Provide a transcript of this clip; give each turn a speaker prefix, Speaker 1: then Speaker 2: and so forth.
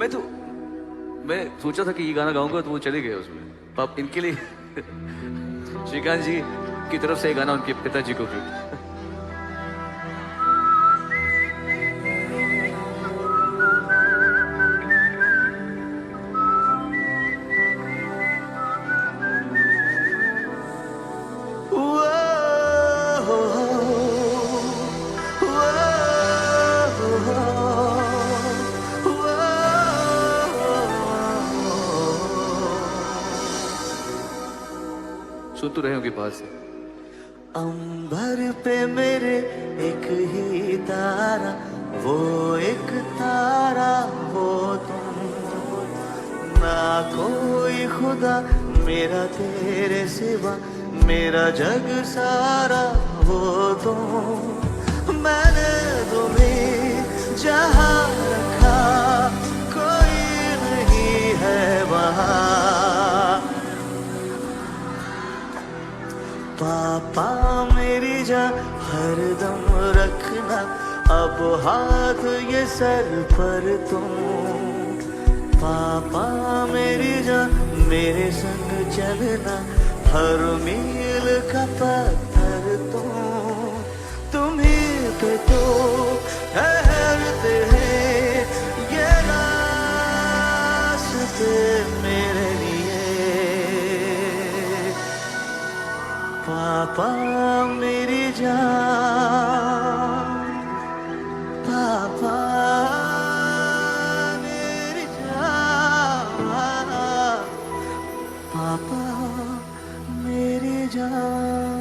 Speaker 1: तो मैं सोचा था कि ये गाना गाऊंगा तो वो चले गए उसमें। तो आप इनके लिए श्रीकांत जी की तरफ से ये गाना उनके पिताजी को भी। सुन तो रहे होंगे पास से।
Speaker 2: अंबर पे मेरे एक ही तारा, वो एक तारा वो तुम, ना कोई खुदा मेरा तेरे सिवा, मेरा जग सारा वो तुम। मैंने तुम्हें जहाँ रखा कोई नहीं है वहाँ। पापा मेरी जान हरदम रखना अब हाथ ये सर पर तुम। पापा मेरी जान मेरे संग चलना हर मील का पत्थर तुम। तुम्हीं पे तो ठहरते हैं ये रास्ते मेरे लिए। पापा मेरी जान, पापा मेरी जान, पापा मेरी जान।